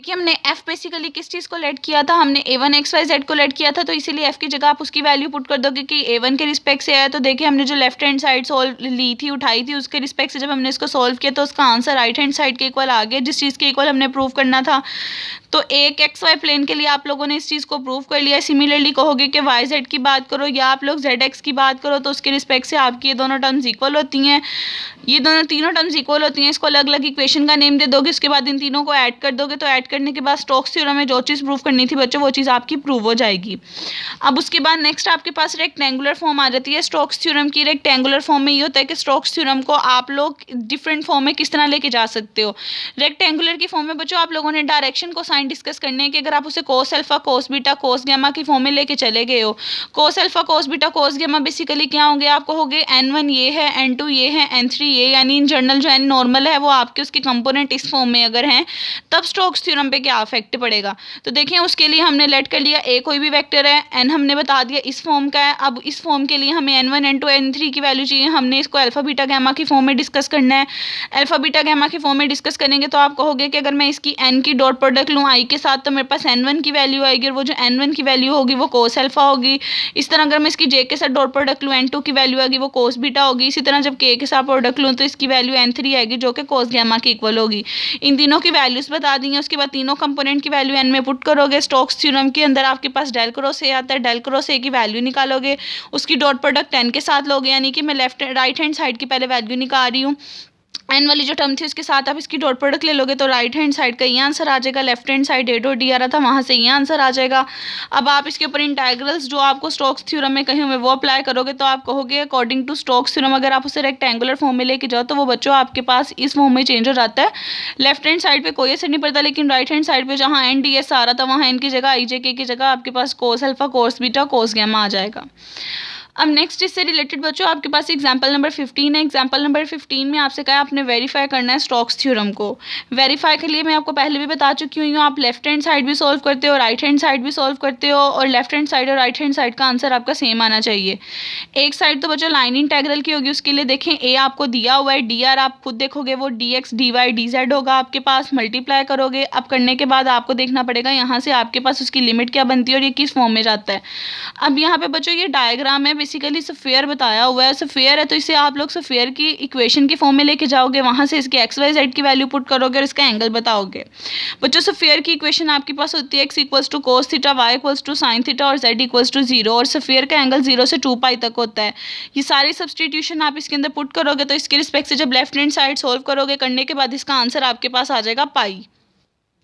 कि हमने f basically किस चीज़ को लेट किया था, हमने a1 xyz को लेट किया था, तो इसीलिए f की जगह आप उसकी वैल्यू पुट कर दोगे कि a1 के रिस्पेक्ट से है। तो देखिए हमने जो लेफ्ट हैंड साइड सोल्व ली थी, उठाई थी, उसके रिस्पेक्ट से जब हमने इसको सोल्व किया तो उसका आंसर राइट हैंड साइड के इक्वल आ गया, जिस चीज़ के इक्वल हमने प्रूव करना था। तो एक एक्स वाई प्लेन के लिए आप लोगों ने इस चीज़ को प्रूव कर लिया। सिमिलरली कहोगे कि वाई जेड की बात करो या आप लोग जेड एक्स की बात करो, तो उसके रिस्पेक्ट से आपकी ये दोनों टर्म्स इक्वल होती हैं, ये दोनों तीनों टर्म्स इक्वल होती हैं। इसको अलग अलग इक्वेशन का नेम दे दोगे, उसके बाद इन तीनों को ऐड कर दोगे, तो ऐड करने के बाद स्टोक्स थ्योरम में जो चीज़ प्रूव करनी थी बच्चों, वो चीज़ आपकी प्रूव हो जाएगी। अब उसके बाद नेक्स्ट आपके पास रेक्टेंगुलर फॉर्म आ जाती है स्टोक्स थ्योरम की। रेक्टेंगुलर फॉर्म में ये होता है कि स्टोक्स थ्योरम को आप लोग डिफरेंट फॉर्म में किस तरह लेके जा सकते हो। रेक्टेंगुलर की फॉर्म में बच्चों आप लोगों ने डायरेक्शन को साइन डिस्कस करने हैं कि अगर आप उसे cos alpha cos beta cos gamma की फॉर्म में लेके चले गए हो। Cos alpha cos beta cos gamma basically क्या होंगे, आप कहोगे n1 ये है, n2 ये है, n3 ये, यानी इन जनरल जो n नॉर्मल है वो आपके उसके कंपोनेंट इस फॉर्म में अगर हैं, तब स्टोक्स थ्योरम पे क्या इफेक्ट पड़ेगा। तो देखिए उसके लिए हमने लेट कर लिया a कोई भी वेक्टर है, n हमने बता दिया इस फॉर्म का है। अब इस फॉर्म के लिए हमें n1 n2 n3 की वैल्यू चाहिए, हमने इसको अल्फा बीटा गैमा की फॉर्म में डिस्कस करना है। अल्फा बीटा गैमा की फॉर्म में डिस्कस करेंगे तो आप कहोगे कि अगर मैं इसकी n की डॉट प्रोडक्ट लूँ i के साथ, तो मेरे पास n1 की वैल्यू आएगी, और वो जो n1 की वैल्यू होगी वो कोस अल्फा होगी। इस तरह अगर मैं इसकी j के साथ डॉट प्रोडक्ट लूँ, n2 की वैल्यू आएगी वो कोस बीटा होगी। इसी तरह जब k के साथ प्रोडक्ट लूँ तो इसकी वैल्यू n3 आएगी जो कि कोस गैमा के इक्वल होगी। इन तीनों की वैल्यूज बता दी हैं। उसके बाद तीनों कंपोनेंट की वैल्यू n में पुट करोगे। स्टोक्स थ्योरम के अंदर आपके पास डेल क्रॉस ए आता है, डेल क्रॉस ए की वैल्यू निकालोगे, उसकी डॉट प्रोडक्ट n के साथ लोगे, यानी कि मैं लेफ्ट राइट हैंड साइड की पहले वैल्यू निकाल रही हूँ। एन वाली जो टर्म थी उसके साथ आप इसकी डॉट प्रोडक्ट ले लोगे तो राइट हैंड साइड का ये आंसर आ जाएगा। Left hand side A dot D आ रहा था, वहाँ से ये आंसर आ जाएगा। अब आप इसके ऊपर इंटेग्रल्स जो आपको स्टोक्स थ्योरम में कहीं हुए वो अप्लाई करोगे, तो आप कहोगे अकॉर्डिंग टू स्टोक्स थ्योरम अगर आप उसे रेक्टेंगुलर फॉर्म में लेके जाओ तो वो बच्चों आपके पास इस फॉर्म में चेंज हो जाता है। लेफ्ट हैंड साइड पे कोई असर नहीं पड़ता, लेकिन राइट हैंड साइड पे जहाँ एन डी एस आ रहा था वहाँ एन की जगह आई जे के की जगह आपके पास cos alpha cos beta cos gamma आ जाएगा। अब नेक्स्ट इससे रिलेटेड बच्चों आपके पास एग्जाम्पल नंबर 15 है। एग्जाम्पल नंबर 15 में आपसे कहा आपने वेरीफाई करना है स्टोक्स थ्योरम को। वेरीफाई के लिए मैं आपको पहले भी बता चुकी हूँ, आप लेफ्ट हैंड साइड भी सॉल्व करते हो, राइट हैंड साइड भी सॉल्व करते हो, और लेफ्ट हैंड साइड और राइट हैंड साइड का आंसर आपका सेम आना चाहिए। एक साइड तो बच्चों लाइन इंटेग्रल की होगी, उसके लिए देखें ए आपको दिया हुआ है, डी आर आप खुद देखोगे वो d x d y d z होगा आपके पास, मल्टीप्लाई करोगे। अब करने के बाद आपको देखना पड़ेगा यहाँ से आपके पास उसकी लिमिट क्या बनती है और ये किस फॉर्म में जाता है। अब यहाँ पे बच्चों ये डायग्राम है, बेसिकली स्फीयर बताया हुआ है। स्फीयर है तो इसे आप लोग स्फीयर की इक्वेशन की फॉर्म में लेके जाओगे, वहाँ से इसके एक्स वाई जेड की वैल्यू पुट करोगे और इसका एंगल बताओगे। बच्चों स्फीयर की इक्वेशन आपके पास होती है x equals to cos theta, y equals to sine theta और जेड इक्वल्स टू 0, और स्फीयर का एंगल 0 से 2 पाई तक होता है। ये सारी सब्सटीट्यूशन आप इसके अंदर पुट करोगे तो इसके रिस्पेक्ट से जब लेफ्ट हैंड साइड सोल्व करोगे, करने के बाद इसका आंसर आपके पास आ जाएगा पाई।